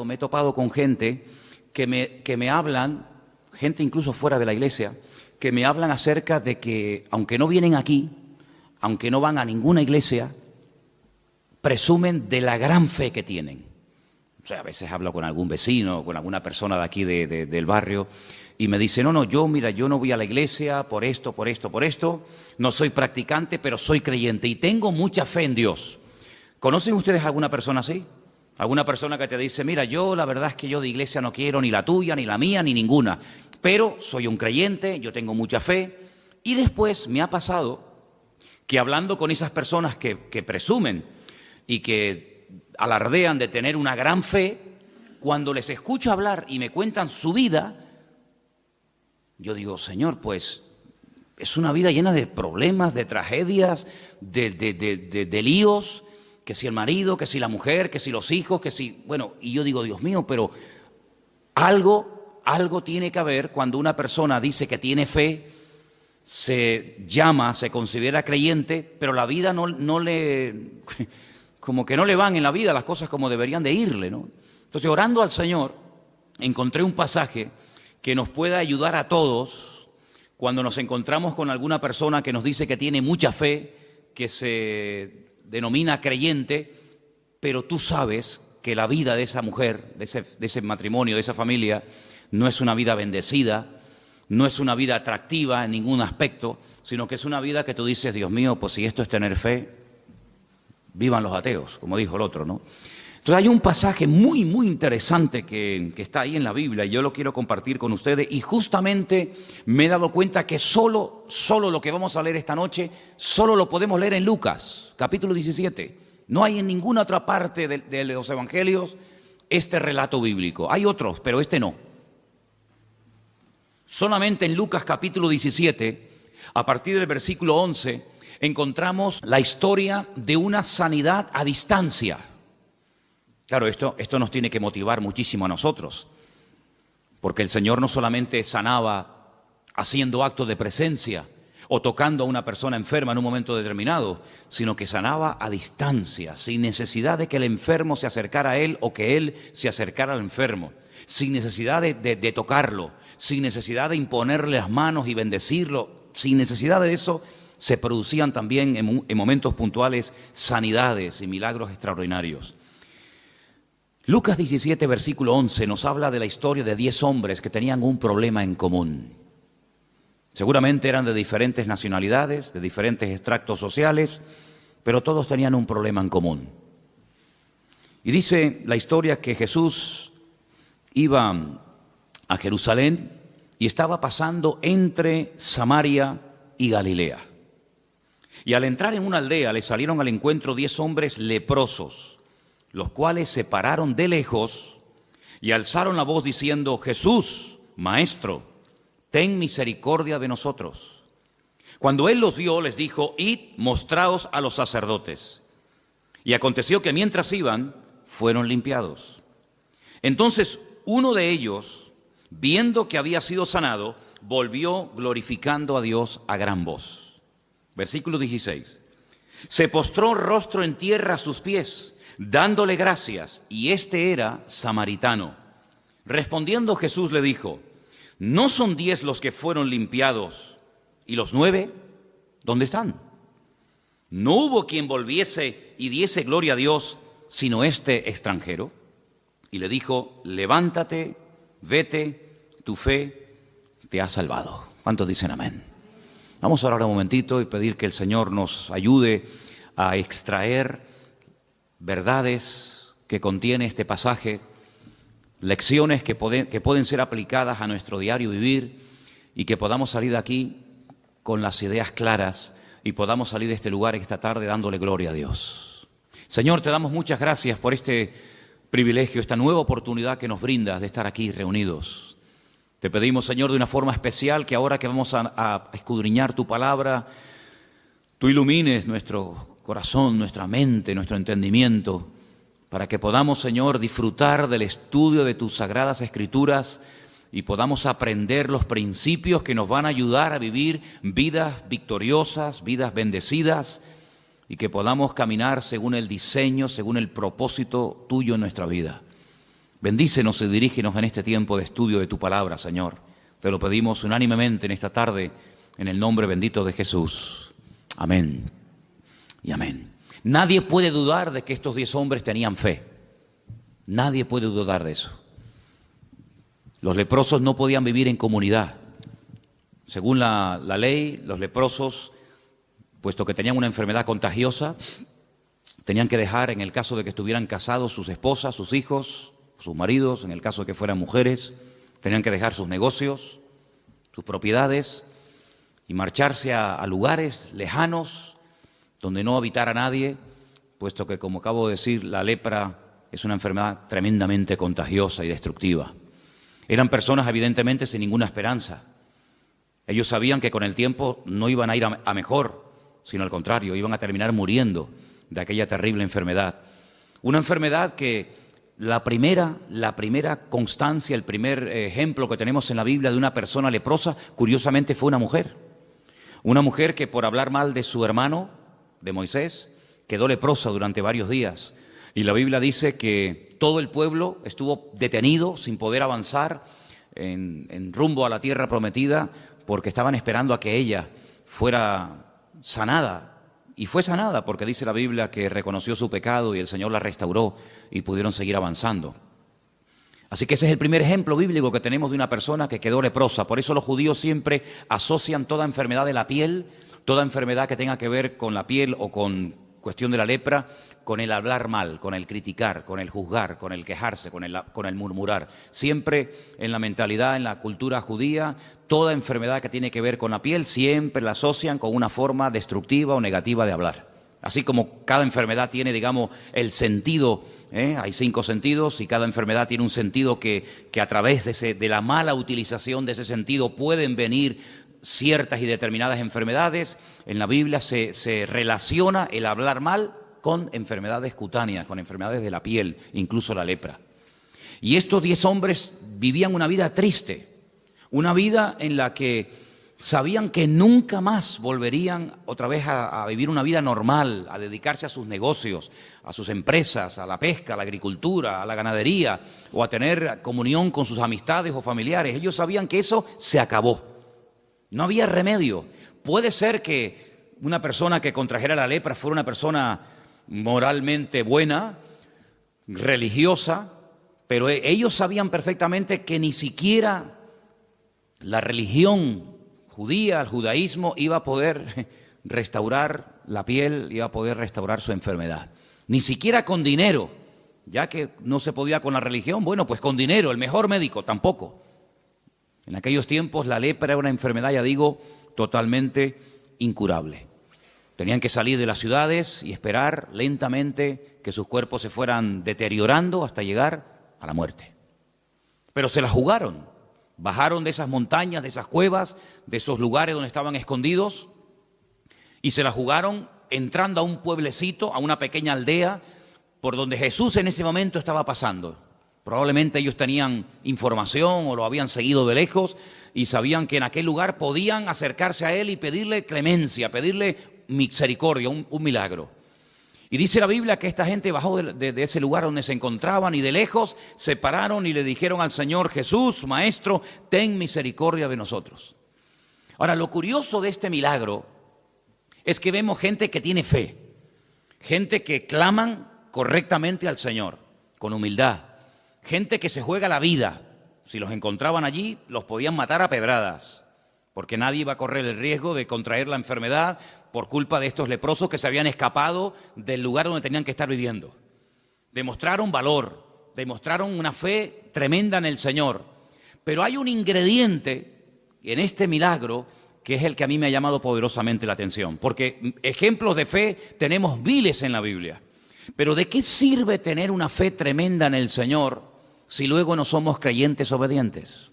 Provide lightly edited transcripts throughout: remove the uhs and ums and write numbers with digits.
Me he topado con gente que me hablan, gente incluso fuera de la iglesia, que me hablan acerca de que, aunque no vienen aquí, aunque no van a ninguna iglesia, presumen de la gran fe que tienen. O sea, a veces hablo con algún vecino, con alguna persona de aquí del barrio, y me dice, no, yo no voy a la iglesia por esto, no soy practicante, pero soy creyente y tengo mucha fe en Dios. ¿Conocen ustedes alguna persona así? ¿Alguna persona que te dice, mira, yo la verdad es que yo de iglesia no quiero ni la tuya, ni la mía, ni ninguna, pero soy un creyente, yo tengo mucha fe? Y después me ha pasado que hablando con esas personas que presumen y que alardean de tener una gran fe, cuando les escucho hablar y me cuentan su vida, yo digo, Señor, pues es una vida llena de problemas, de tragedias, de líos, que si el marido, que si la mujer, que si los hijos, que si... Bueno, y yo digo, Dios mío, pero algo tiene que haber cuando una persona dice que tiene fe, se considera creyente, pero la vida no le... como que no le van en la vida las cosas como deberían de irle, ¿no? Entonces, orando al Señor, encontré un pasaje que nos pueda ayudar a todos cuando nos encontramos con alguna persona que nos dice que tiene mucha fe, que se denomina creyente, pero tú sabes que la vida de esa mujer, de ese matrimonio, de esa familia, no es una vida bendecida, no es una vida atractiva en ningún aspecto, sino que es una vida que tú dices, Dios mío, pues si esto es tener fe, vivan los ateos, como dijo el otro, ¿no? Entonces hay un pasaje muy, muy interesante que está ahí en la Biblia y yo lo quiero compartir con ustedes y justamente me he dado cuenta que solo lo que vamos a leer esta noche, solo lo podemos leer en Lucas, capítulo 17. No hay en ninguna otra parte de los evangelios este relato bíblico. Hay otros, pero este no. Solamente en Lucas capítulo 17, a partir del versículo 11, encontramos la historia de una sanidad a distancia. Claro, esto nos tiene que motivar muchísimo a nosotros, porque el Señor no solamente sanaba haciendo actos de presencia o tocando a una persona enferma en un momento determinado, sino que sanaba a distancia, sin necesidad de que el enfermo se acercara a Él o que Él se acercara al enfermo, sin necesidad de tocarlo, sin necesidad de imponerle las manos y bendecirlo, sin necesidad de eso. Se producían también en momentos puntuales sanidades y milagros extraordinarios. Lucas 17, versículo 11, nos habla de la historia de 10 hombres que tenían un problema en común. Seguramente eran de diferentes nacionalidades, de diferentes extractos sociales, pero todos tenían un problema en común. Y dice la historia que Jesús iba a Jerusalén y estaba pasando entre Samaria y Galilea. Y al entrar en una aldea le salieron al encuentro 10 hombres leprosos, los cuales se pararon de lejos y alzaron la voz diciendo, Jesús, Maestro, ten misericordia de nosotros. Cuando él los vio, les dijo, id, mostraos a los sacerdotes. Y aconteció que mientras iban, fueron limpiados. Entonces uno de ellos, viendo que había sido sanado, volvió glorificando a Dios a gran voz. Versículo 16. Se postró rostro en tierra a sus pies, dándole gracias, y este era samaritano. Respondiendo Jesús le dijo, ¿no son 10 los que fueron limpiados, y los 9, dónde están? No hubo quien volviese y diese gloria a Dios, sino este extranjero. Y le dijo, levántate, vete, tu fe te ha salvado. ¿Cuántos dicen amén? Vamos a orar un momentito y pedir que el Señor nos ayude a extraer verdades que contiene este pasaje, lecciones que pueden ser aplicadas a nuestro diario vivir y que podamos salir de aquí con las ideas claras y podamos salir de este lugar esta tarde dándole gloria a Dios. Señor, te damos muchas gracias por este privilegio, esta nueva oportunidad que nos brindas de estar aquí reunidos. Te pedimos, Señor, de una forma especial que ahora que vamos a escudriñar tu palabra, tú ilumines nuestro corazón, nuestra mente, nuestro entendimiento, para que podamos, Señor, disfrutar del estudio de tus sagradas escrituras y podamos aprender los principios que nos van a ayudar a vivir vidas victoriosas, vidas bendecidas, y que podamos caminar según el diseño, según el propósito tuyo en nuestra vida. Bendícenos y dirígenos en este tiempo de estudio de tu palabra, Señor. Te lo pedimos unánimemente en esta tarde, en el nombre bendito de Jesús. Amén y amén. Nadie puede dudar de que estos 10 hombres tenían fe. Nadie puede dudar de eso. Los leprosos no podían vivir en comunidad. Según la ley, los leprosos, puesto que tenían una enfermedad contagiosa, tenían que dejar, en el caso de que estuvieran casados, sus esposas, sus hijos, sus maridos, en el caso de que fueran mujeres, tenían que dejar sus negocios, sus propiedades y marcharse a lugares lejanos donde no habitara nadie, puesto que, como acabo de decir, la lepra es una enfermedad tremendamente contagiosa y destructiva. Eran personas evidentemente sin ninguna esperanza. Ellos sabían que con el tiempo no iban a ir a mejor, sino al contrario, iban a terminar muriendo de aquella terrible enfermedad. Una enfermedad que la primera constancia, el primer ejemplo que tenemos en la Biblia de una persona leprosa, curiosamente fue una mujer. Una mujer que por hablar mal de su hermano, de Moisés, quedó leprosa durante varios días. Y la Biblia dice que todo el pueblo estuvo detenido sin poder avanzar en rumbo a la tierra prometida porque estaban esperando a que ella fuera sanada. Y fue sanada porque dice la Biblia que reconoció su pecado y el Señor la restauró y pudieron seguir avanzando. Así que ese es el primer ejemplo bíblico que tenemos de una persona que quedó leprosa. Por eso los judíos siempre asocian toda enfermedad de la piel, toda enfermedad que tenga que ver con la piel o con cuestión de la lepra, con el hablar mal, con el criticar, con el juzgar, con el quejarse, con el murmurar. Siempre en la mentalidad, en la cultura judía, toda enfermedad que tiene que ver con la piel siempre la asocian con una forma destructiva o negativa de hablar. Así como cada enfermedad tiene, digamos, el sentido, hay 5 sentidos y cada enfermedad tiene un sentido que a través de la mala utilización de ese sentido pueden venir ciertas y determinadas enfermedades. En la Biblia se relaciona el hablar mal con enfermedades cutáneas, con enfermedades de la piel, incluso la lepra. Y estos 10 hombres vivían una vida triste, una vida en la que sabían que nunca más volverían otra vez a vivir una vida normal, a dedicarse a sus negocios, a sus empresas, a la pesca, a la agricultura, a la ganadería, o a tener comunión con sus amistades o familiares. Ellos sabían que eso se acabó. No había remedio. Puede ser que una persona que contrajera la lepra fuera una persona moralmente buena, religiosa, pero ellos sabían perfectamente que ni siquiera la religión judía, el judaísmo, iba a poder restaurar la piel, iba a poder restaurar su enfermedad. Ni siquiera con dinero, ya que no se podía con la religión, bueno, pues con dinero, el mejor médico, tampoco. En aquellos tiempos la lepra era una enfermedad, ya digo, totalmente incurable. Tenían que salir de las ciudades y esperar lentamente que sus cuerpos se fueran deteriorando hasta llegar a la muerte. Pero se la jugaron, bajaron de esas montañas, de esas cuevas, de esos lugares donde estaban escondidos y se la jugaron entrando a un pueblecito, a una pequeña aldea por donde Jesús en ese momento estaba pasando. Probablemente ellos tenían información o lo habían seguido de lejos y sabían que en aquel lugar podían acercarse a él y pedirle clemencia, pedirle misericordia, un milagro. Y dice la Biblia que esta gente bajó de ese lugar donde se encontraban y de lejos se pararon y le dijeron al Señor: Jesús, Maestro, ten misericordia de nosotros. Ahora, lo curioso de este milagro es que vemos gente que tiene fe, gente que claman correctamente al Señor, con humildad, gente que se juega la vida. Si los encontraban allí, los podían matar a pedradas, porque nadie iba a correr el riesgo de contraer la enfermedad por culpa de estos leprosos que se habían escapado del lugar donde tenían que estar viviendo. Demostraron valor, demostraron una fe tremenda en el Señor. Pero hay un ingrediente en este milagro que es el que a mí me ha llamado poderosamente la atención, porque ejemplos de fe tenemos miles en la Biblia. Pero ¿de qué sirve tener una fe tremenda en el Señor si luego no somos creyentes obedientes?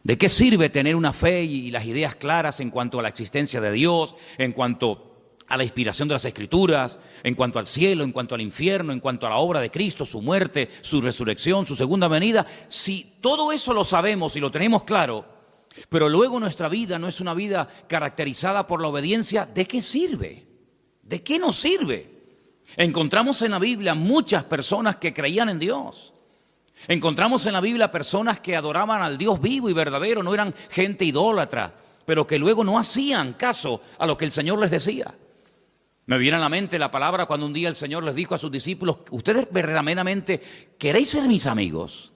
¿De qué sirve tener una fe y las ideas claras en cuanto a la existencia de Dios, en cuanto a la inspiración de las Escrituras, en cuanto al cielo, en cuanto al infierno, en cuanto a la obra de Cristo, su muerte, su resurrección, su segunda venida? Si todo eso lo sabemos y lo tenemos claro, pero luego nuestra vida no es una vida caracterizada por la obediencia, ¿de qué sirve? ¿De qué nos sirve? Encontramos en la Biblia muchas personas que creían en Dios. Encontramos en la Biblia personas que adoraban al Dios vivo y verdadero, no eran gente idólatra, pero que luego no hacían caso a lo que el Señor les decía. Me viene a la mente la palabra cuando un día el Señor les dijo a sus discípulos: ¿ustedes verdaderamente queréis ser mis amigos?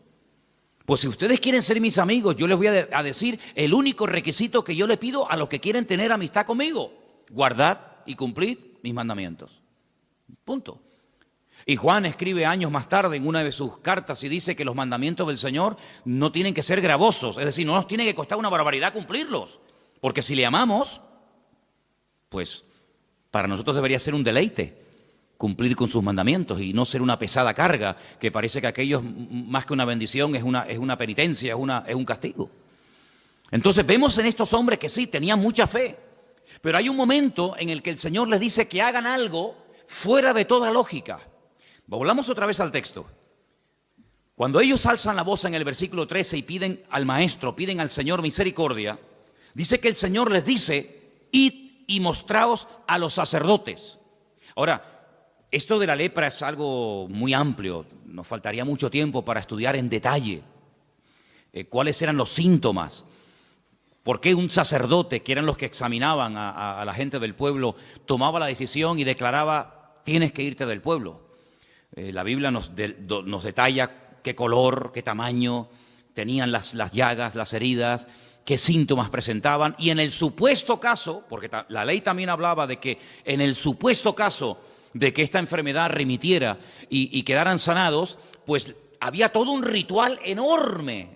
Pues si ustedes quieren ser mis amigos, yo les voy a decir el único requisito que yo le pido a los que quieren tener amistad conmigo: guardad y cumplid mis mandamientos. Punto. Y Juan escribe años más tarde en una de sus cartas y dice que los mandamientos del Señor no tienen que ser gravosos, es decir, no nos tiene que costar una barbaridad cumplirlos, porque si le amamos, pues para nosotros debería ser un deleite cumplir con sus mandamientos y no ser una pesada carga que parece que aquello más que una bendición es una penitencia, es un castigo. Entonces vemos en estos hombres que sí, tenían mucha fe, pero hay un momento en el que el Señor les dice que hagan algo fuera de toda lógica. Volvamos otra vez al texto. Cuando ellos alzan la voz en el versículo 13 y piden al Maestro, piden al Señor misericordia, dice que el Señor les dice: id y mostraos a los sacerdotes. Ahora, esto de la lepra es algo muy amplio, nos faltaría mucho tiempo para estudiar en detalle cuáles eran los síntomas. ¿Por qué un sacerdote, que eran los que examinaban a la gente del pueblo, tomaba la decisión y declaraba: tienes que irte del pueblo? La Biblia nos detalla qué color, qué tamaño tenían las llagas, las heridas, qué síntomas presentaban, y en el supuesto caso, porque la ley también hablaba de que en el supuesto caso de que esta enfermedad remitiera y quedaran sanados, pues había todo un ritual enorme,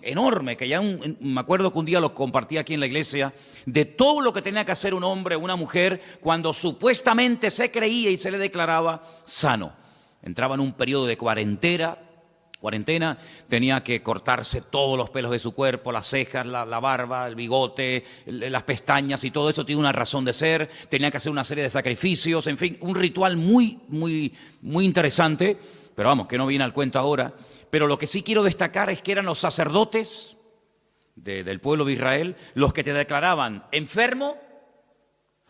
que ya me acuerdo que un día lo compartí aquí en la iglesia, de todo lo que tenía que hacer un hombre o una mujer cuando supuestamente se creía y se le declaraba sano. Entraba en un periodo de cuarentena, tenía que cortarse todos los pelos de su cuerpo, las cejas, la barba, el bigote, las pestañas, y todo eso tiene una razón de ser. Tenía que hacer una serie de sacrificios, en fin, un ritual muy interesante, pero vamos, que no viene al cuento ahora. Pero lo que sí quiero destacar es que eran los sacerdotes del pueblo de Israel los que te declaraban enfermo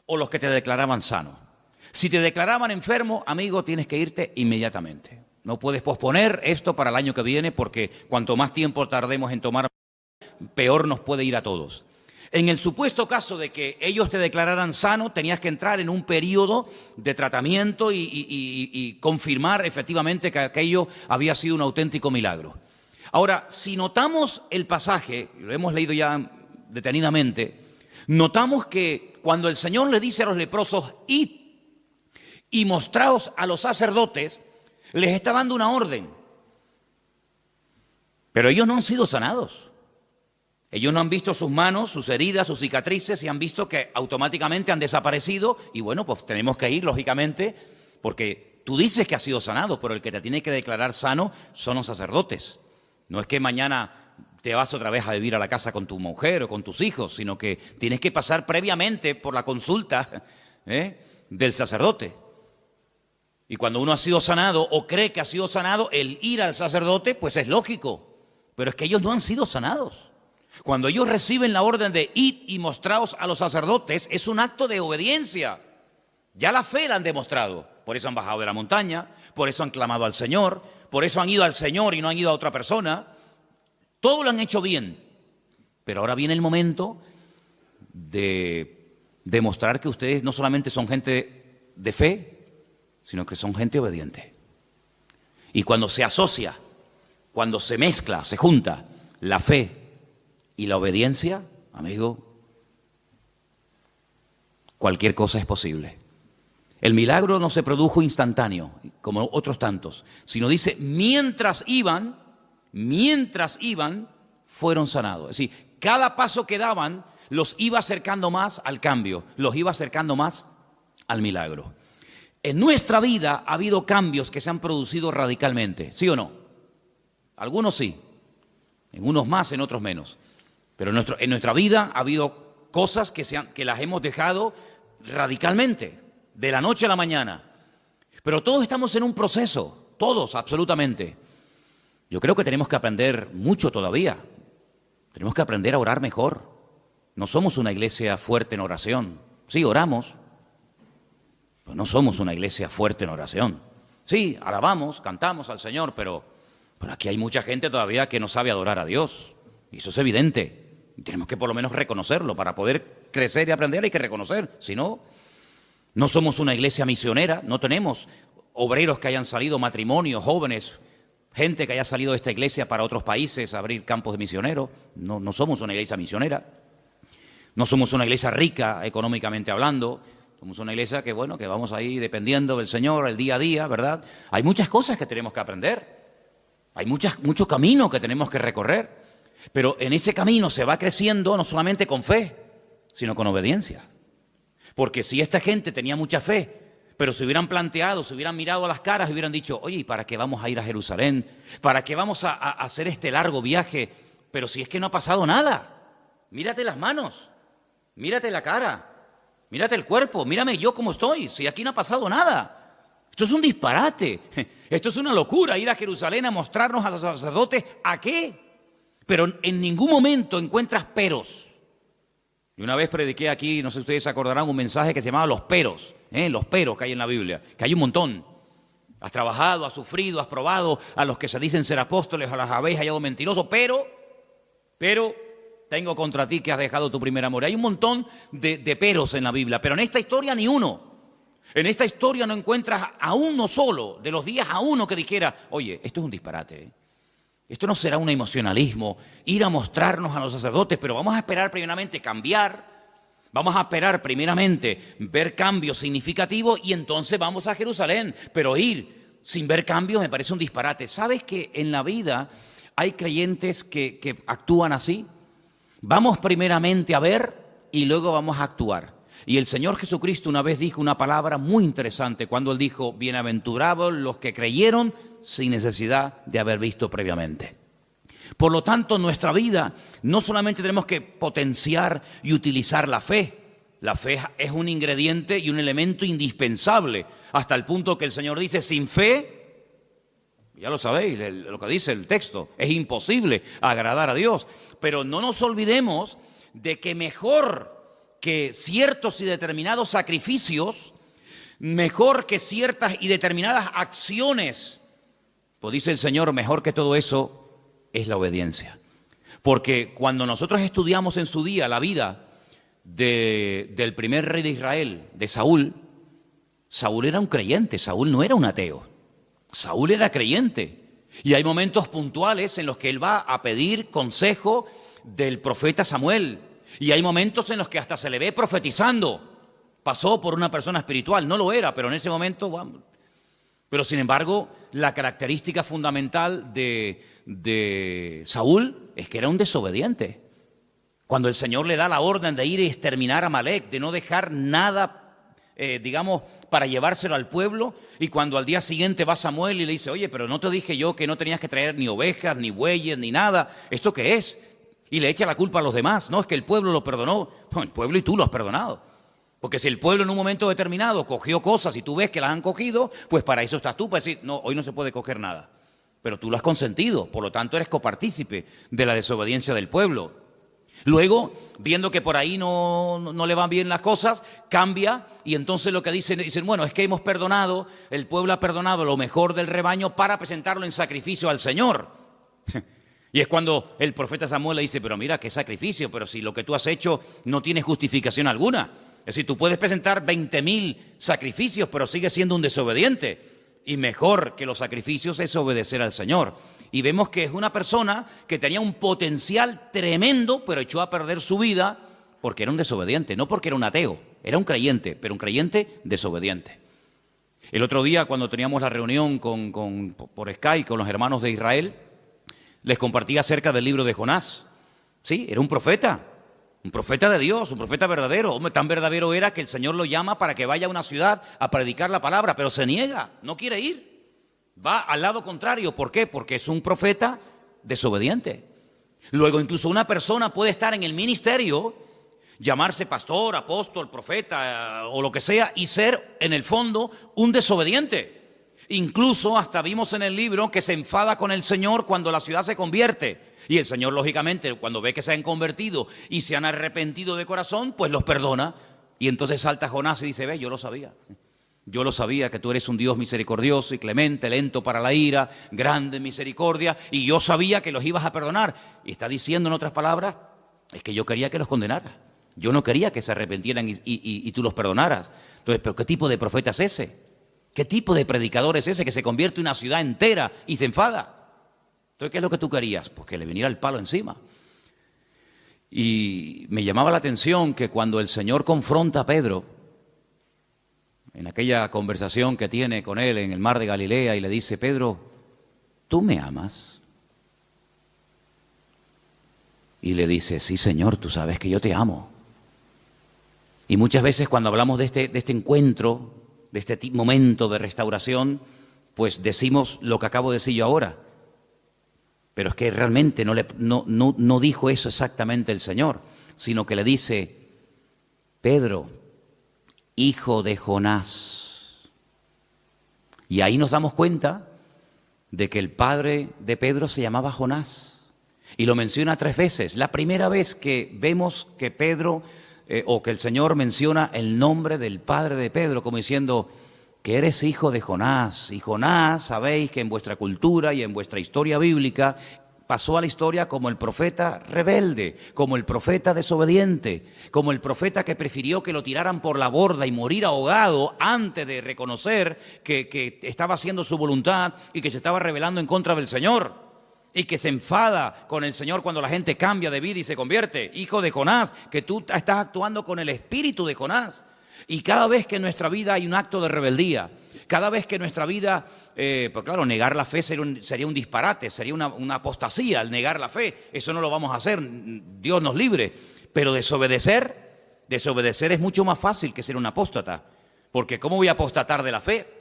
o los que te declaraban sano. Si te declaraban enfermo, amigo, tienes que irte inmediatamente. No puedes posponer esto para el año que viene, porque cuanto más tiempo tardemos en tomar, peor nos puede ir a todos. En el supuesto caso de que ellos te declararan sano, tenías que entrar en un periodo de tratamiento y confirmar efectivamente que aquello había sido un auténtico milagro. Ahora, si notamos el pasaje, lo hemos leído ya detenidamente, notamos que cuando el Señor le dice a los leprosos: id y mostraos a los sacerdotes, les está dando una orden. Pero ellos no han sido sanados. Ellos no han visto sus manos, sus heridas, sus cicatrices, y han visto que automáticamente han desaparecido. Y bueno, pues tenemos que ir, lógicamente, porque tú dices que has sido sanado, pero el que te tiene que declarar sano son los sacerdotes. No es que mañana te vas otra vez a vivir a la casa con tu mujer o con tus hijos, sino que tienes que pasar previamente por la consulta del sacerdote. Y cuando uno ha sido sanado o cree que ha sido sanado, el ir al sacerdote pues es lógico, pero es que ellos no han sido sanados. Cuando ellos reciben la orden de id y mostraos a los sacerdotes, es un acto de obediencia. Ya la fe la han demostrado, por eso han bajado de la montaña, por eso han clamado al Señor, por eso han ido al Señor y no han ido a otra persona. Todo lo han hecho bien, pero ahora viene el momento de demostrar que ustedes no solamente son gente de fe, sino que son gente obediente. Y cuando se asocia, cuando se mezcla, se junta la fe y la obediencia, amigo, cualquier cosa es posible. El milagro no se produjo instantáneo, como otros tantos, sino dice, mientras iban, fueron sanados. Es decir, cada paso que daban los iba acercando más al cambio, los iba acercando más al milagro. En nuestra vida ha habido cambios que se han producido radicalmente, ¿sí o no? Algunos sí, en unos más, en otros menos. Pero en nuestra vida ha habido cosas que las hemos dejado radicalmente, de la noche a la mañana. Pero todos estamos en un proceso, todos, absolutamente. Yo creo que tenemos que aprender mucho todavía. Tenemos que aprender a orar mejor. No somos una iglesia fuerte en oración. Sí, oramos, pero no somos una iglesia fuerte en oración. Sí, alabamos, cantamos al Señor, pero aquí hay mucha gente todavía que no sabe adorar a Dios. Y eso es evidente. Y tenemos que por lo menos reconocerlo. Para poder crecer y aprender hay que reconocer. Si no, no somos una iglesia misionera. No tenemos obreros que hayan salido, matrimonios, jóvenes, gente que haya salido de esta iglesia para otros países a abrir campos de misioneros. No somos una iglesia misionera. No somos una iglesia rica económicamente hablando. Somos una iglesia que, bueno, que vamos ahí dependiendo del Señor el día a día, ¿verdad? Hay muchas cosas que tenemos que aprender. Hay mucho camino que tenemos que recorrer. Pero en ese camino se va creciendo no solamente con fe, sino con obediencia. Porque si esta gente tenía mucha fe, pero se hubieran planteado, se hubieran mirado a las caras y hubieran dicho, oye, ¿y para qué vamos a ir a Jerusalén? ¿Para qué vamos a hacer este largo viaje? Pero si es que no ha pasado nada. Mírate las manos, mírate la cara, mírate el cuerpo, mírame yo cómo estoy, si aquí no ha pasado nada. Esto es un disparate, esto es una locura, ir a Jerusalén a mostrarnos a los sacerdotes, ¿a qué? Pero en ningún momento encuentras peros. Y una vez prediqué aquí, no sé si ustedes se acordarán, un mensaje que se llamaba los peros que hay en la Biblia, que hay un montón. Has trabajado, has sufrido, has probado a los que se dicen ser apóstoles, a las habéis hallado mentirosos, pero tengo contra ti que has dejado tu primer amor. Hay un montón de peros en la Biblia, pero en esta historia ni uno. En esta historia no encuentras a uno solo, de los días a uno que dijera, oye, esto es un disparate, Esto no será un emocionalismo, ir a mostrarnos a los sacerdotes, pero vamos a esperar primeramente cambiar, vamos a esperar primeramente ver cambios significativos y entonces vamos a Jerusalén. Pero ir sin ver cambios me parece un disparate. ¿Sabes que en la vida hay creyentes que actúan así? Vamos primeramente a ver y luego vamos a actuar. Y el Señor Jesucristo una vez dijo una palabra muy interesante cuando Él dijo, bienaventurados los que creyeron sin necesidad de haber visto previamente. Por lo tanto, en nuestra vida no solamente tenemos que potenciar y utilizar la fe. La fe es un ingrediente y un elemento indispensable, hasta el punto que el Señor dice, sin fe, ya lo sabéis, lo que dice el texto, es imposible agradar a Dios. Pero no nos olvidemos de que mejor que ciertos y determinados sacrificios, mejor que ciertas y determinadas acciones, pues dice el Señor, mejor que todo eso es la obediencia. Porque cuando nosotros estudiamos en su día la vida del primer rey de Israel, de Saúl, Saúl era un creyente, Saúl no era un ateo, Saúl era creyente. Y hay momentos puntuales en los que él va a pedir consejo del profeta Samuel. Y hay momentos en los que hasta se le ve profetizando. Pasó por una persona espiritual, no lo era, pero en ese momento, bueno. Pero sin embargo, la característica fundamental de Saúl es que era un desobediente. Cuando el Señor le da la orden de ir y exterminar a Amalek, de no dejar nada, para llevárselo al pueblo, y cuando al día siguiente va Samuel y le dice, oye, pero no te dije yo que no tenías que traer ni ovejas, ni bueyes, ni nada, ¿esto qué es? Y le echa la culpa a los demás. No, es que el pueblo lo perdonó. No, el pueblo y tú lo has perdonado. Porque si el pueblo en un momento determinado cogió cosas y tú ves que las han cogido, pues para eso estás tú, para decir, no, hoy no se puede coger nada. Pero tú lo has consentido, por lo tanto eres copartícipe de la desobediencia del pueblo. Luego, viendo que por ahí no le van bien las cosas, cambia y entonces lo que dicen, bueno, es que hemos perdonado, el pueblo ha perdonado lo mejor del rebaño para presentarlo en sacrificio al Señor. Y es cuando el profeta Samuel le dice, pero mira, qué sacrificio, pero si lo que tú has hecho no tiene justificación alguna. Es decir, tú puedes presentar 20.000 sacrificios, pero sigues siendo un desobediente. Y mejor que los sacrificios es obedecer al Señor. Y vemos que es una persona que tenía un potencial tremendo, pero echó a perder su vida porque era un desobediente, no porque era un ateo, era un creyente, pero un creyente desobediente. El otro día, cuando teníamos la reunión por Skype con los hermanos de Israel, les compartí acerca del libro de Jonás. Sí, era un profeta de Dios, un profeta verdadero. Hombre, tan verdadero era que el Señor lo llama para que vaya a una ciudad a predicar la palabra, pero se niega, no quiere ir. Va al lado contrario. ¿Por qué? Porque es un profeta desobediente. Luego, incluso una persona puede estar en el ministerio, llamarse pastor, apóstol, profeta o lo que sea, y ser, en el fondo, un desobediente. Incluso hasta vimos en el libro que se enfada con el Señor cuando la ciudad se convierte. Y el Señor, lógicamente, cuando ve que se han convertido y se han arrepentido de corazón, pues los perdona. Y entonces salta Jonás y dice, ve, yo lo sabía. Yo lo sabía que tú eres un Dios misericordioso y clemente, lento para la ira, grande en misericordia, y yo sabía que los ibas a perdonar. Y está diciendo, en otras palabras, es que yo quería que los condenaras. Yo no quería que se arrepintieran y tú los perdonaras. Entonces, ¿pero qué tipo de profeta es ese? ¿Qué tipo de predicador es ese que se convierte en una ciudad entera y se enfada? Entonces, ¿qué es lo que tú querías? Pues que le viniera el palo encima. Y me llamaba la atención que cuando el Señor confronta a Pedro, en aquella conversación que tiene con él en el mar de Galilea, y le dice, Pedro, ¿tú me amas? Y le dice, sí, Señor, tú sabes que yo te amo. Y muchas veces cuando hablamos de este encuentro, de este momento de restauración, pues decimos lo que acabo de decir yo ahora. Pero es que realmente no dijo eso exactamente el Señor, sino que le dice, Pedro, hijo de Jonás. Y ahí nos damos cuenta de que el padre de Pedro se llamaba Jonás. Y lo menciona 3 veces. La primera vez que vemos que Pedro, o que el Señor menciona el nombre del padre de Pedro, como diciendo que eres hijo de Jonás. Y Jonás, sabéis que en vuestra cultura y en vuestra historia bíblica pasó a la historia como el profeta rebelde, como el profeta desobediente, como el profeta que prefirió que lo tiraran por la borda y morir ahogado antes de reconocer que estaba haciendo su voluntad y que se estaba rebelando en contra del Señor. Y que se enfada con el Señor cuando la gente cambia de vida y se convierte. Hijo de Jonás, que tú estás actuando con el espíritu de Jonás. Y cada vez que en nuestra vida hay un acto de rebeldía, cada vez que en nuestra vida, pues claro, negar la fe sería un disparate, sería una apostasía el negar la fe. Eso no lo vamos a hacer, Dios nos libre. Pero desobedecer es mucho más fácil que ser un apóstata. Porque ¿cómo voy a apostatar de la fe?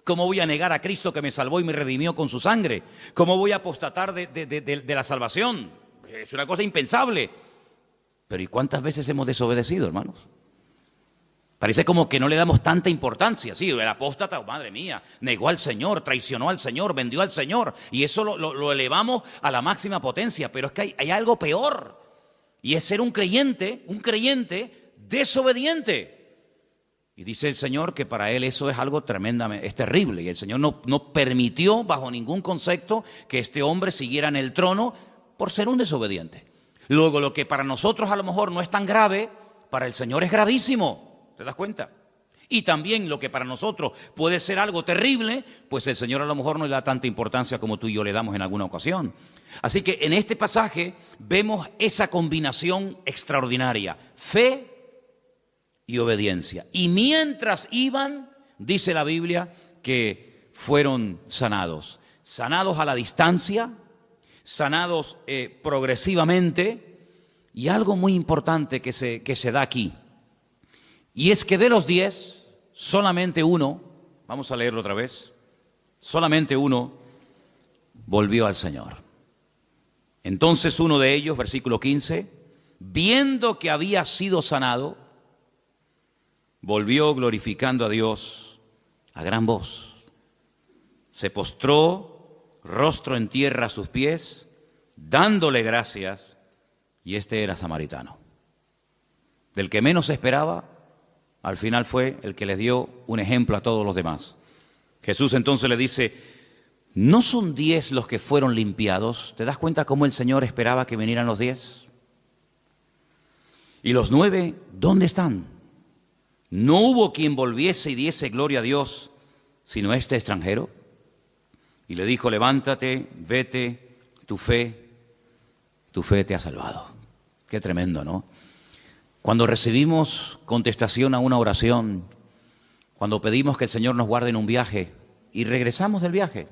¿Cómo voy a negar a Cristo que me salvó y me redimió con su sangre? ¿Cómo voy a apostatar de la salvación? Es una cosa impensable. Pero ¿y cuántas veces hemos desobedecido, hermanos? Parece como que no le damos tanta importancia. Sí, el apóstata, oh, madre mía, negó al Señor, traicionó al Señor, vendió al Señor. Y eso lo elevamos a la máxima potencia. Pero es que hay algo peor. Y es ser un creyente desobediente. Y dice el Señor que para Él eso es algo tremendamente, es terrible. Y el Señor no permitió bajo ningún concepto que este hombre siguiera en el trono por ser un desobediente. Luego, lo que para nosotros a lo mejor no es tan grave, para el Señor es gravísimo. ¿Te das cuenta? Y también lo que para nosotros puede ser algo terrible, pues el Señor a lo mejor no le da tanta importancia como tú y yo le damos en alguna ocasión. Así que en este pasaje vemos esa combinación extraordinaria, fe y obediencia. Y mientras iban, dice la Biblia, que fueron sanados. Sanados a la distancia, sanados progresivamente, y algo muy importante que se da aquí. Y es que de los 10, solamente uno, vamos a leerlo otra vez, solamente uno volvió al Señor. Entonces uno de ellos, versículo 15, viendo que había sido sanado, volvió glorificando a Dios a gran voz. Se postró, rostro en tierra a sus pies, dándole gracias, y este era samaritano. Del que menos esperaba, al final fue el que les dio un ejemplo a todos los demás. Jesús entonces le dice, ¿no son 10 los que fueron limpiados? ¿Te das cuenta cómo el Señor esperaba que vinieran los 10? ¿Y los 9 dónde están? No hubo quien volviese y diese gloria a Dios, sino este extranjero. Y le dijo, levántate, vete, tu fe te ha salvado. Qué tremendo, ¿no? Cuando recibimos contestación a una oración, cuando pedimos que el Señor nos guarde en un viaje y regresamos del viaje,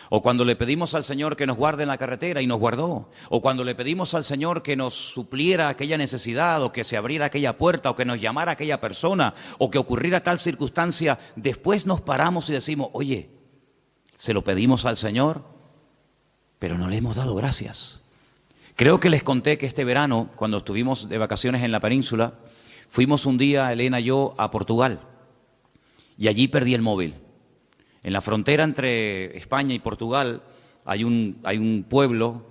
o cuando le pedimos al Señor que nos guarde en la carretera y nos guardó, o cuando le pedimos al Señor que nos supliera aquella necesidad, o que se abriera aquella puerta, o que nos llamara aquella persona, o que ocurriera tal circunstancia, después nos paramos y decimos, oye, se lo pedimos al Señor, pero no le hemos dado gracias. Creo que les conté que este verano, cuando estuvimos de vacaciones en la península, fuimos un día, Elena y yo, a Portugal, y allí perdí el móvil. En la frontera entre España y Portugal hay un pueblo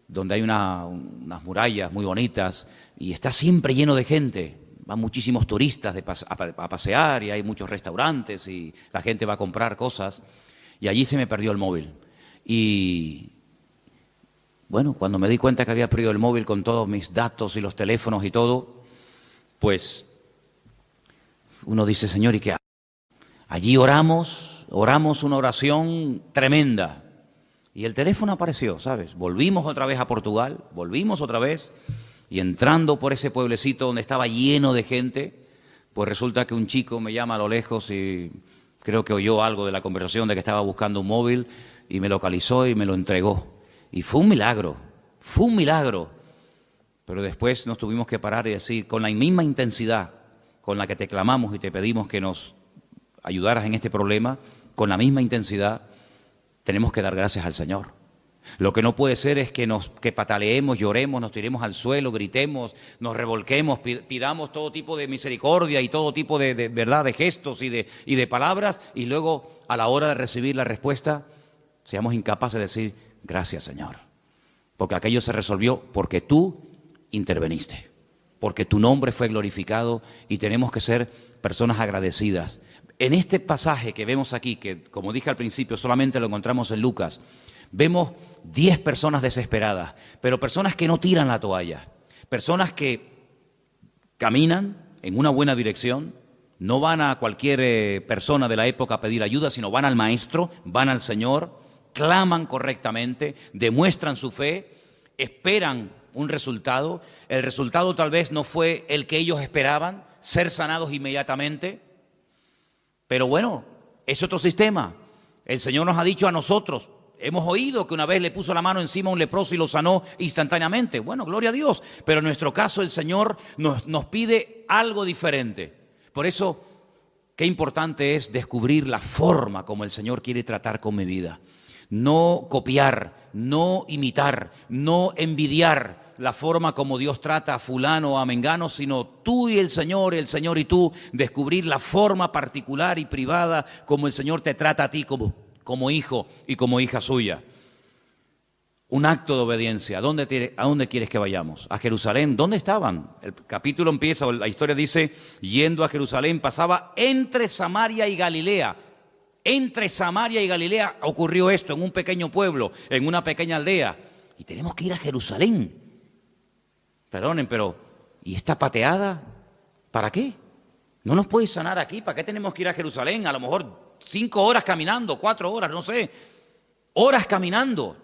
donde hay unas murallas muy bonitas y está siempre lleno de gente. Van muchísimos turistas a pasear y hay muchos restaurantes y la gente va a comprar cosas. Y allí se me perdió el móvil. Y bueno, cuando me di cuenta que había perdido el móvil con todos mis datos y los teléfonos y todo, pues uno dice, Señor, ¿y qué hago? Allí oramos una oración tremenda. Y el teléfono apareció, ¿sabes? Volvimos otra vez a Portugal, volvimos otra vez, y entrando por ese pueblecito donde estaba lleno de gente, pues resulta que un chico me llama a lo lejos y creo que oyó algo de la conversación de que estaba buscando un móvil y me localizó y me lo entregó. Y fue un milagro, fue un milagro. Pero después nos tuvimos que parar y decir, con la misma intensidad con la que te clamamos y te pedimos que nos ayudaras en este problema, con la misma intensidad tenemos que dar gracias al Señor. Lo que no puede ser es que pataleemos, lloremos, nos tiremos al suelo, gritemos, nos revolquemos, pidamos todo tipo de misericordia y todo tipo de verdad, de gestos y de palabras, y luego a la hora de recibir la respuesta seamos incapaces de decir gracias, Señor, porque aquello se resolvió porque tú interveniste, porque tu nombre fue glorificado y tenemos que ser personas agradecidas. En este pasaje que vemos aquí, que como dije al principio solamente lo encontramos en Lucas, vemos 10 personas desesperadas, pero personas que no tiran la toalla, personas que caminan en una buena dirección, no van a cualquier persona de la época a pedir ayuda, sino van al Maestro, van al Señor, claman correctamente, demuestran su fe, esperan un resultado. El resultado tal vez no fue el que ellos esperaban, ser sanados inmediatamente, pero bueno, es otro sistema. El Señor nos ha dicho a nosotros, hemos oído que una vez le puso la mano encima a un leproso y lo sanó instantáneamente. Bueno, gloria a Dios, pero en nuestro caso el Señor nos pide algo diferente. Por eso, qué importante es descubrir la forma como el Señor quiere tratar con mi vida. No copiar, no imitar, no envidiar la forma como Dios trata a fulano o a mengano, sino tú y el Señor y tú, descubrir la forma particular y privada como el Señor te trata a ti como hijo y como hija suya. Un acto de obediencia. ¿A dónde quieres que vayamos? ¿A Jerusalén? ¿Dónde estaban? El capítulo empieza, la historia dice, yendo a Jerusalén, pasaba entre Samaria y Galilea. Entre Samaria y Galilea ocurrió esto, en un pequeño pueblo, en una pequeña aldea. Y tenemos que ir a Jerusalén. Perdonen, pero ¿y esta pateada? ¿Para qué? ¿No nos puede sanar aquí? ¿Para qué tenemos que ir a Jerusalén? A lo mejor 5 horas caminando, 4 horas, no sé. Horas caminando.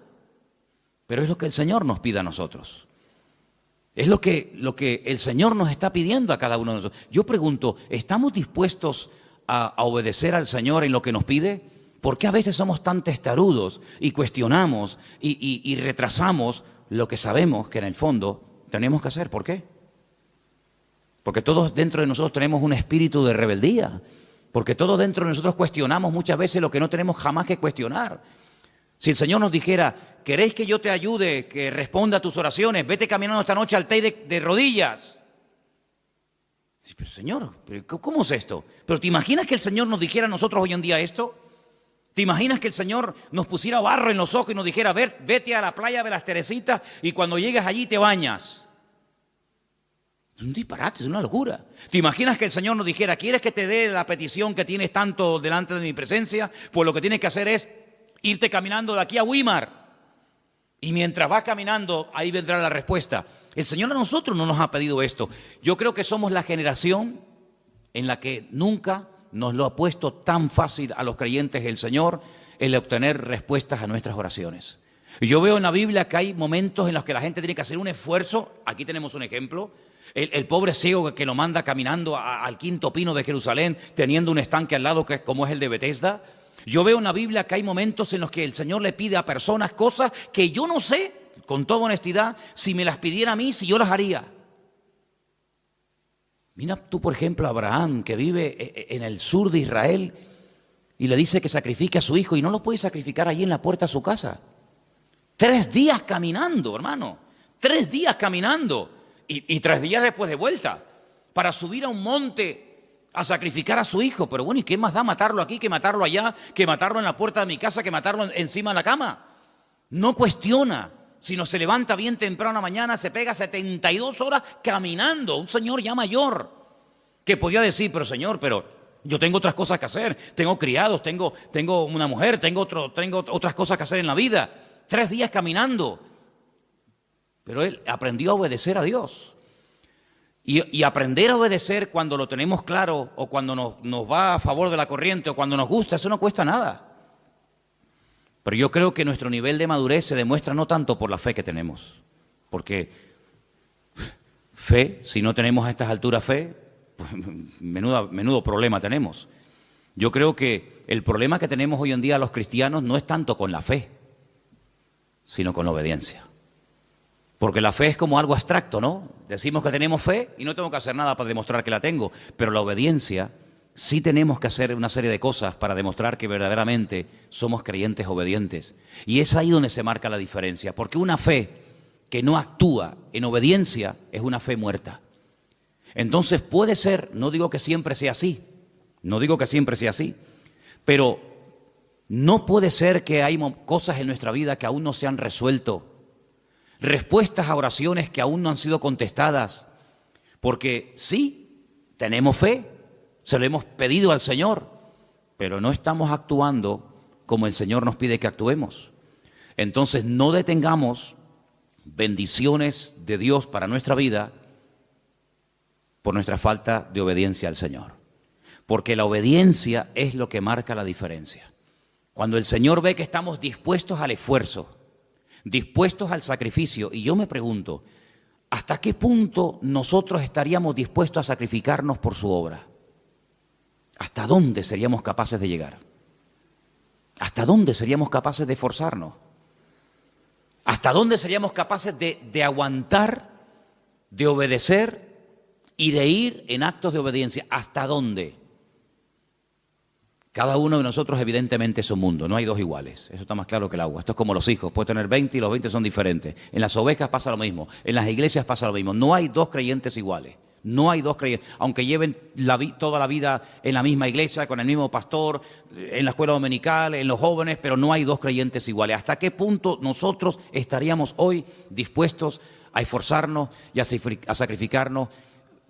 Pero es lo que el Señor nos pide a nosotros. Es lo que el Señor nos está pidiendo a cada uno de nosotros. Yo pregunto, ¿estamos dispuestos a obedecer al Señor en lo que nos pide? ¿Por qué a veces somos tan testarudos y cuestionamos y retrasamos lo que sabemos que en el fondo tenemos que hacer? ¿Por qué? Porque todos dentro de nosotros tenemos un espíritu de rebeldía. Porque todos dentro de nosotros cuestionamos muchas veces lo que no tenemos jamás que cuestionar. Si el Señor nos dijera, ¿queréis que yo te ayude, que responda a tus oraciones? Vete caminando esta noche al Teide de rodillas. Sí, pero Señor, ¿cómo es esto? ¿Pero te imaginas que el Señor nos dijera a nosotros hoy en día esto? ¿Te imaginas que el Señor nos pusiera barro en los ojos y nos dijera, vete a la playa de las Teresitas y cuando llegues allí te bañas? Es un disparate, es una locura. ¿Te imaginas que el Señor nos dijera, ¿quieres que te dé la petición que tienes tanto delante de mi presencia? Pues lo que tienes que hacer es irte caminando de aquí a Weimar. Y mientras vas caminando, ahí vendrá la respuesta. El Señor a nosotros no nos ha pedido esto. Yo creo que somos la generación en la que nunca nos lo ha puesto tan fácil a los creyentes el Señor el obtener respuestas a nuestras oraciones. Y yo veo en la Biblia que hay momentos en los que la gente tiene que hacer un esfuerzo. Aquí tenemos un ejemplo. El pobre ciego que lo manda caminando al quinto pino de Jerusalén, teniendo un estanque al lado como es el de Betesda. Yo veo en la Biblia que hay momentos en los que el Señor le pide a personas cosas que yo no sé, con toda honestidad, si me las pidiera a mí, si yo las haría. Mira tú, por ejemplo, a Abraham, que vive en el sur de Israel, y le dice que sacrifique a su hijo, y no lo puede sacrificar allí en la puerta de su casa. 3 días caminando, hermano. 3 días caminando. Y 3 días después de vuelta. Para subir a un monte a sacrificar a su hijo. Pero bueno, ¿y qué más da matarlo aquí, que matarlo allá, que matarlo en la puerta de mi casa, que matarlo encima de la cama? No cuestiona, sino se levanta bien temprano a la mañana, se pega 72 horas caminando. Un señor ya mayor que podía decir, pero señor, pero yo tengo otras cosas que hacer, tengo criados, tengo una mujer, tengo otras cosas que hacer en la vida. 3 días caminando. Pero él aprendió a obedecer a Dios. Y aprender a obedecer cuando lo tenemos claro, o cuando nos va a favor de la corriente, o cuando nos gusta, eso no cuesta nada. Pero yo creo que nuestro nivel de madurez se demuestra no tanto por la fe que tenemos. Porque fe, si no tenemos a estas alturas fe, pues menudo problema tenemos. Yo creo que el problema que tenemos hoy en día los cristianos no es tanto con la fe, sino con la obediencia. Porque la fe es como algo abstracto, ¿no? Decimos que tenemos fe y no tengo que hacer nada para demostrar que la tengo. Pero la obediencia, sí tenemos que hacer una serie de cosas para demostrar que verdaderamente somos creyentes obedientes. Y es ahí donde se marca la diferencia. Porque una fe que no actúa en obediencia es una fe muerta. Entonces puede ser, no digo que siempre sea así, pero no puede ser que hay cosas en nuestra vida que aún no se han resuelto, respuestas a oraciones que aún no han sido contestadas, porque sí, tenemos fe, se lo hemos pedido al Señor, pero no estamos actuando como el Señor nos pide que actuemos. Entonces no detengamos bendiciones de Dios para nuestra vida por nuestra falta de obediencia al Señor. Porque la obediencia es lo que marca la diferencia. Cuando el Señor ve que estamos dispuestos al esfuerzo, dispuestos al sacrificio, y yo me pregunto, ¿hasta qué punto nosotros estaríamos dispuestos a sacrificarnos por su obra? ¿Hasta dónde seríamos capaces de llegar? ¿Hasta dónde seríamos capaces de esforzarnos? ¿Hasta dónde seríamos capaces de aguantar, de obedecer y de ir en actos de obediencia? ¿Hasta dónde? Cada uno de nosotros evidentemente es un mundo, no hay dos iguales, eso está más claro que el agua. Esto es como los hijos, puede tener 20 y los 20 son diferentes. En las ovejas pasa lo mismo, en las iglesias pasa lo mismo. No hay dos creyentes iguales, no hay dos creyentes, aunque lleven toda la vida en la misma iglesia, con el mismo pastor, en la escuela dominical, en los jóvenes, pero no hay dos creyentes iguales. ¿Hasta qué punto nosotros estaríamos hoy dispuestos a esforzarnos y a sacrificarnos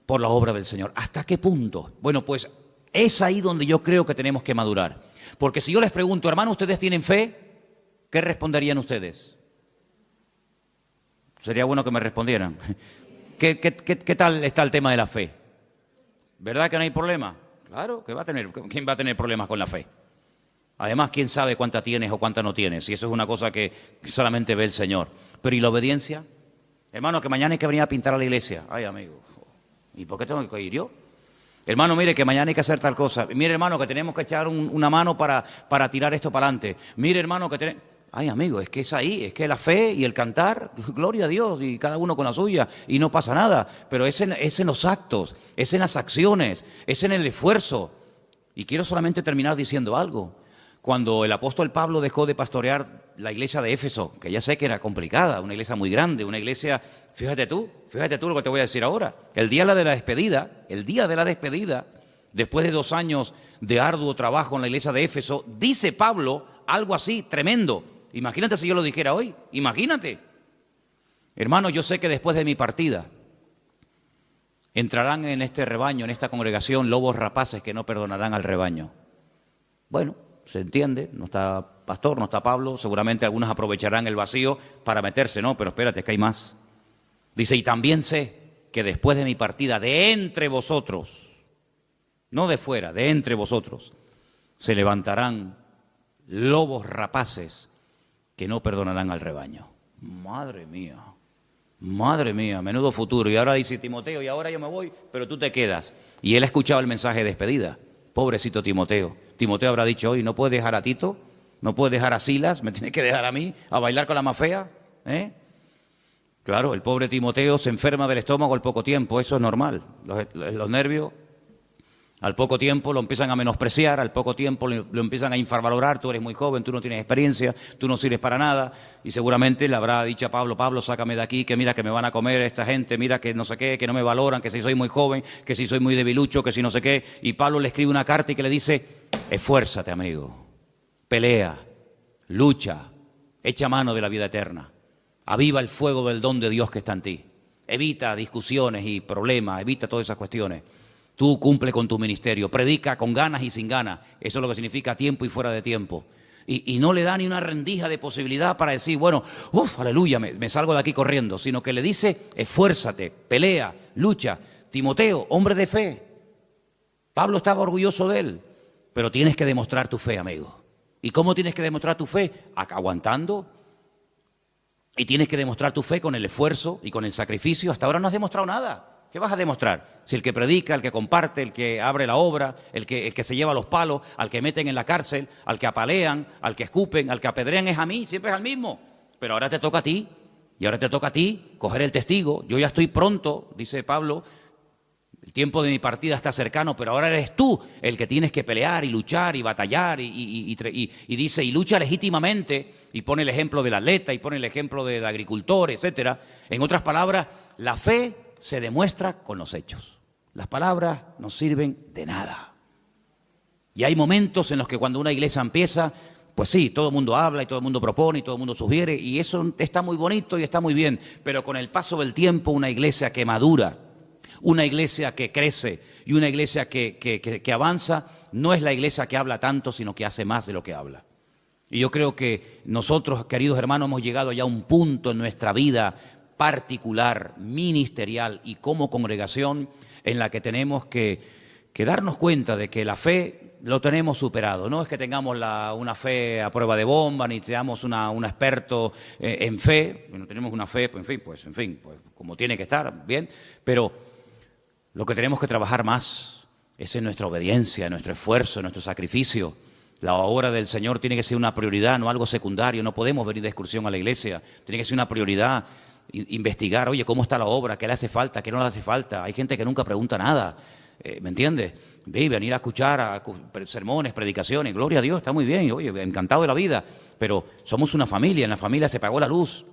por la obra del Señor? ¿Hasta qué punto? Bueno, pues es ahí donde yo creo que tenemos que madurar. Porque si yo les pregunto, hermano, ¿ustedes tienen fe? ¿Qué responderían ustedes? Sería bueno que me respondieran. ¿Qué tal está el tema de la fe? ¿Verdad que no hay problema? Claro, ¿quién va a tener problemas con la fe? Además, ¿quién sabe cuánta tienes o cuánta no tienes? Y eso es una cosa que solamente ve el Señor. Pero ¿y la obediencia? Hermano, que mañana hay que venir a pintar a la iglesia. Ay, amigo, ¿y por qué tengo que ir yo? Hermano, mire que mañana hay que hacer tal cosa. Mire, hermano, que tenemos que echar una mano para tirar esto para adelante. Mire, hermano, que tenemos... Ay, amigo, es que es ahí, es que la fe y el cantar, gloria a Dios, y cada uno con la suya, y no pasa nada. Pero es en los actos, es en las acciones, es en el esfuerzo. Y quiero solamente terminar diciendo algo. Cuando el apóstol Pablo dejó de pastorear la iglesia de Éfeso, que ya sé que era complicada, una iglesia muy grande, una iglesia, fíjate tú lo que te voy a decir ahora. El día de la despedida, después de 2 años de arduo trabajo en la iglesia de Éfeso, dice Pablo algo así tremendo. Imagínate si yo lo dijera hoy, imagínate. Hermano, yo sé que después de mi partida entrarán en este rebaño, en esta congregación, lobos rapaces que no perdonarán al rebaño. Bueno, se entiende, no está pastor, no está Pablo, seguramente algunos aprovecharán el vacío para meterse, no, pero espérate, es que hay más. Dice, y también sé que después de mi partida, de entre vosotros, no de fuera, de entre vosotros, se levantarán lobos rapaces que no perdonarán al rebaño. Madre mía, menudo futuro. Y ahora dice Timoteo, y ahora yo me voy, pero tú te quedas. Y él ha escuchado el mensaje de despedida. Pobrecito Timoteo. Timoteo habrá dicho hoy, ¿no puedes dejar a Tito? ¿No puedes dejar a Silas? ¿Me tienes que dejar a mí a bailar con la más fea? Claro, el pobre Timoteo se enferma del estómago al poco tiempo, eso es normal. Los nervios Al poco tiempo lo empiezan a menospreciar, al poco tiempo lo empiezan a infravalorar, tú eres muy joven, tú no tienes experiencia, tú no sirves para nada, y seguramente le habrá dicho a Pablo, Pablo, sácame de aquí, que mira que me van a comer esta gente, mira que no sé qué, que no me valoran, que si soy muy joven, que si soy muy debilucho, que si no sé qué, y Pablo le escribe una carta y que le dice, esfuérzate, amigo, pelea, lucha, echa mano de la vida eterna, aviva el fuego del don de Dios que está en ti, evita discusiones y problemas, evita todas esas cuestiones. Tú cumple con tu ministerio, predica con ganas y sin ganas, eso es lo que significa tiempo y fuera de tiempo. Y no le da ni una rendija de posibilidad para decir, bueno, aleluya, me salgo de aquí corriendo, sino que le dice, esfuérzate, pelea, lucha. Timoteo, hombre de fe. Pablo estaba orgulloso de él, pero tienes que demostrar tu fe, amigo. ¿Y cómo tienes que demostrar tu fe? Aguantando. Y tienes que demostrar tu fe con el esfuerzo y con el sacrificio. Hasta ahora no has demostrado nada. ¿Qué vas a demostrar? Si el que predica, el que comparte, el que abre la obra, el que se lleva los palos, al que meten en la cárcel, al que apalean, al que escupen, al que apedrean es a mí, siempre es al mismo. Pero ahora te toca a ti, y ahora te toca a ti coger el testigo. Yo ya estoy pronto, dice Pablo, el tiempo de mi partida está cercano, pero ahora eres tú el que tienes que pelear y luchar y batallar y dice, y lucha legítimamente, y pone el ejemplo del atleta, y pone el ejemplo del agricultor, etcétera. En otras palabras, la fe se demuestra con los hechos. Las palabras no sirven de nada. Y hay momentos en los que cuando una iglesia empieza, pues sí, todo el mundo habla y todo el mundo propone y todo el mundo sugiere, y eso está muy bonito y está muy bien, pero con el paso del tiempo una iglesia que madura, una iglesia que crece y una iglesia que avanza, no es la iglesia que habla tanto, sino que hace más de lo que habla. Y yo creo que nosotros, queridos hermanos, hemos llegado ya a un punto en nuestra vida particular, ministerial y como congregación en la que tenemos que darnos cuenta de que la fe lo tenemos superado. No es que tengamos una fe a prueba de bomba, ni seamos un experto en fe. Bueno, tenemos una fe, pues como tiene que estar, bien. Pero lo que tenemos que trabajar más es en nuestra obediencia, en nuestro esfuerzo, en nuestro sacrificio. La obra del Señor tiene que ser una prioridad, no algo secundario. No podemos venir de excursión a la iglesia. Tiene que ser una prioridad. Investigar, oye, ¿cómo está la obra? ¿Qué le hace falta? ¿Qué no le hace falta? Hay gente que nunca pregunta nada, ¿me entiendes? Venir a escuchar sermones, predicaciones, gloria a Dios, está muy bien, oye, encantado de la vida, pero somos una familia, en la familia se pagó la luz,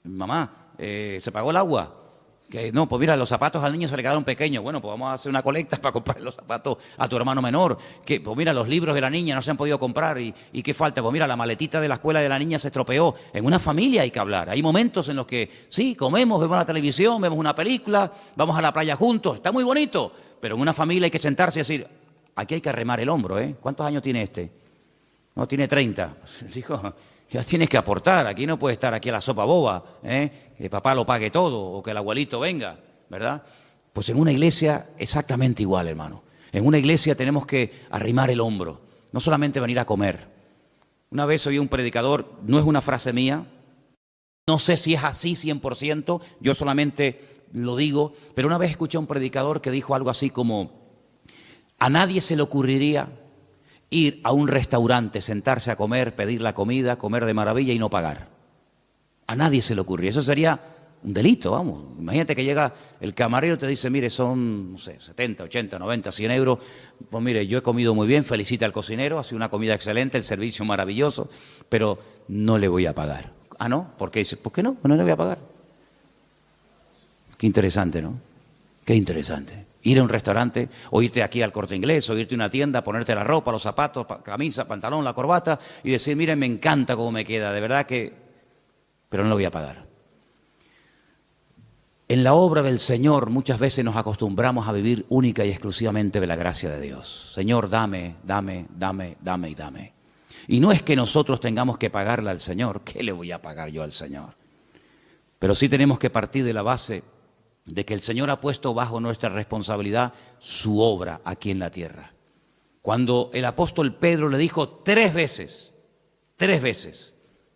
mamá, se pagó el agua. Que no, pues mira, los zapatos al niño se le quedaron pequeños. Bueno, pues vamos a hacer una colecta para comprar los zapatos a tu hermano menor. Que, pues mira, los libros de la niña no se han podido comprar. ¿Y qué falta? Pues mira, la maletita de la escuela de la niña se estropeó. En una familia hay que hablar. Hay momentos en los que, sí, comemos, vemos la televisión, vemos una película, vamos a la playa juntos. Está muy bonito. Pero en una familia hay que sentarse y decir, aquí hay que arremar el hombro, ¿eh? ¿Cuántos años tiene este? No, tiene 30. Hijo, ya tienes que aportar, aquí no puede estar aquí a la sopa boba, que papá lo pague todo o que el abuelito venga, ¿verdad? Pues en una iglesia exactamente igual, hermano. En una iglesia tenemos que arrimar el hombro, no solamente venir a comer. Una vez oí un predicador, no es una frase mía, no sé si es así 100%, yo solamente lo digo, pero una vez escuché a un predicador que dijo algo así como, a nadie se le ocurriría ir a un restaurante, sentarse a comer, pedir la comida, comer de maravilla y no pagar. A nadie se le ocurriría. Eso sería un delito, vamos. Imagínate que llega el camarero y te dice, mire, son, no sé, 70, 80, 90, 100 euros. Pues mire, yo he comido muy bien, felicita al cocinero, ha sido una comida excelente, el servicio maravilloso, pero no le voy a pagar. Ah, ¿no? ¿Por qué? Dice, ¿por qué no? No le voy a pagar. Qué interesante, ¿no? Qué interesante. Ir a un restaurante, o irte aquí al Corte Inglés, o irte a una tienda, ponerte la ropa, los zapatos, camisa, pantalón, la corbata, y decir, miren, me encanta cómo me queda, de verdad que... pero no lo voy a pagar. En la obra del Señor muchas veces nos acostumbramos a vivir única y exclusivamente de la gracia de Dios. Señor, dame, dame, dame, dame y dame. Y no es que nosotros tengamos que pagarle al Señor, ¿qué le voy a pagar yo al Señor? Pero sí tenemos que partir de la base de que el Señor ha puesto bajo nuestra responsabilidad su obra aquí en la tierra. Cuando el apóstol Pedro le dijo 3 veces,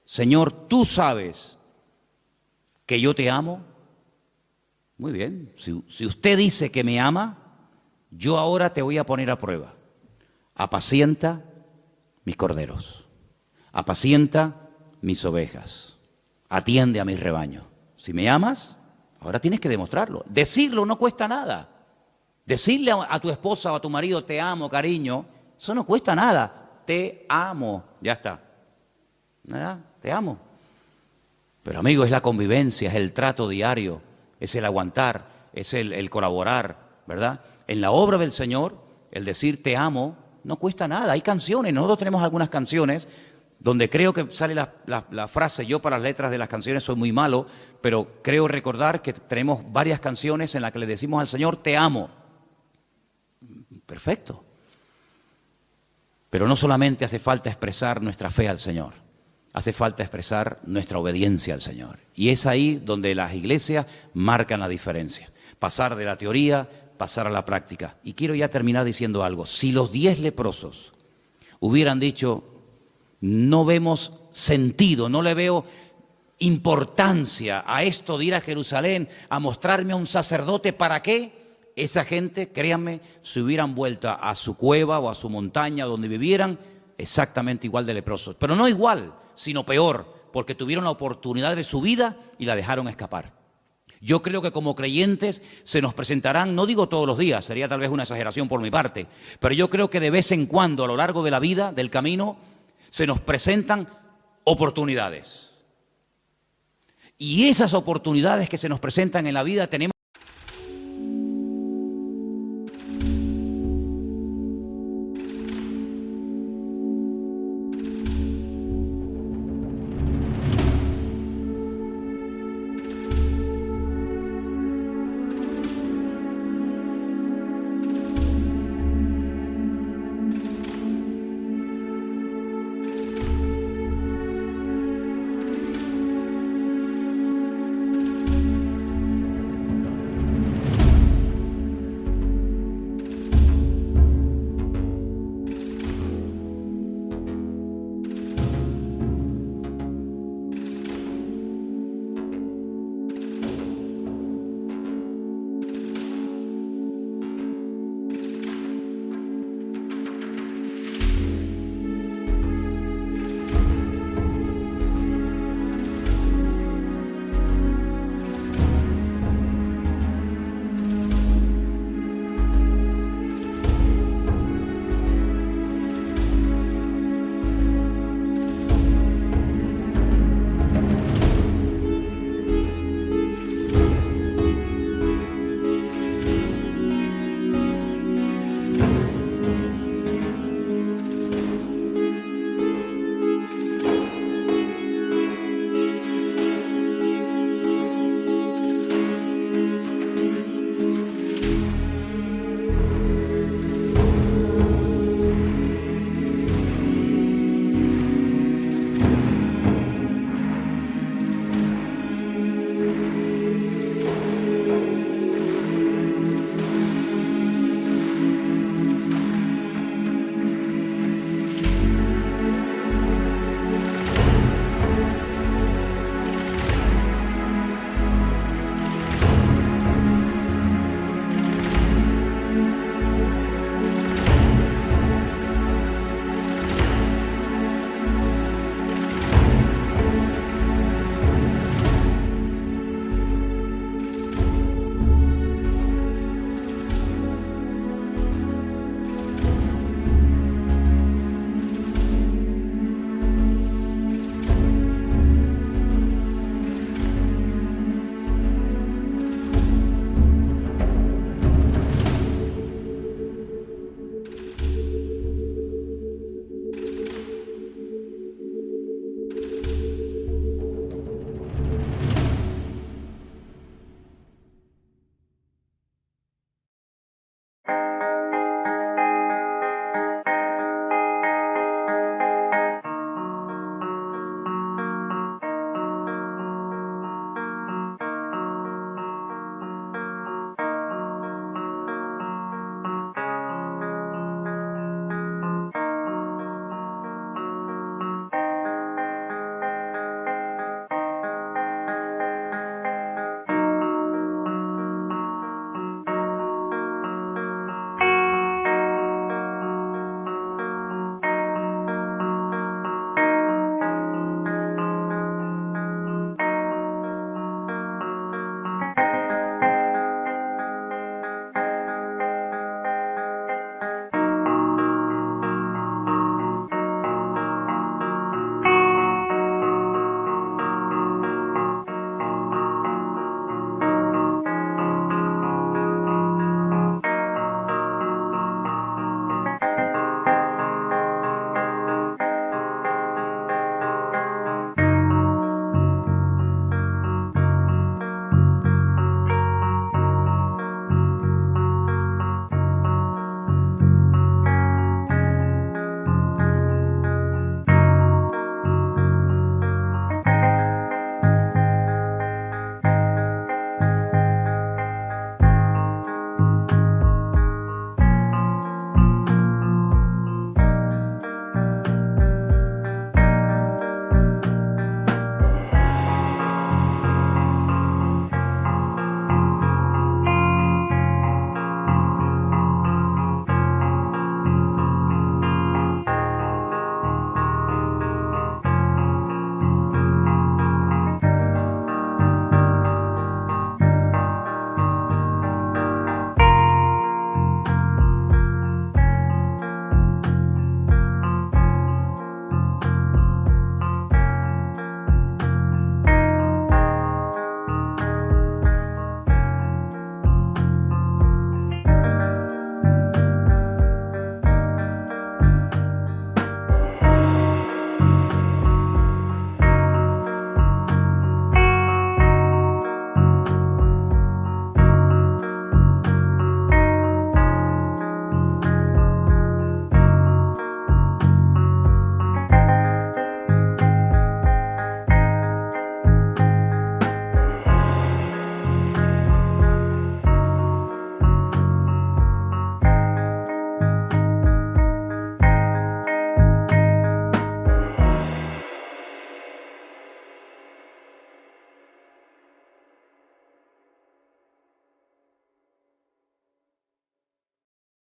Señor, tú sabes que yo te amo. Muy bien, si usted dice que me ama, yo ahora te voy a poner a prueba. Apacienta mis corderos, apacienta mis ovejas, atiende a mis rebaños. Si me amas, ahora tienes que demostrarlo. Decirlo no cuesta nada. Decirle a tu esposa o a tu marido, te amo, cariño, eso no cuesta nada. Te amo, ya está. ¿Verdad? Te amo. Pero amigo, es la convivencia, es el trato diario, es el aguantar, es el colaborar, ¿verdad? En la obra del Señor, el decir te amo no cuesta nada. Hay canciones, nosotros tenemos algunas canciones donde creo que sale la frase, yo para las letras de las canciones soy muy malo, pero creo recordar que tenemos varias canciones en las que le decimos al Señor te amo. Perfecto. Pero no solamente hace falta expresar nuestra fe al Señor, hace falta expresar nuestra obediencia al Señor. Y es ahí donde las iglesias marcan la diferencia. Pasar de la teoría, pasar a la práctica. Y quiero ya terminar diciendo algo. Si los 10 leprosos hubieran dicho, no vemos sentido, no le veo importancia a esto de ir a Jerusalén a mostrarme a un sacerdote, ¿para qué? Esa gente, créanme, se hubieran vuelto a su cueva o a su montaña donde vivieran exactamente igual de leprosos. Pero no igual, sino peor, porque tuvieron la oportunidad de su vida y la dejaron escapar. Yo creo que como creyentes se nos presentarán, no digo todos los días, sería tal vez una exageración por mi parte, pero yo creo que de vez en cuando a lo largo de la vida, del camino, se nos presentan oportunidades. Y esas oportunidades que se nos presentan en la vida tenemos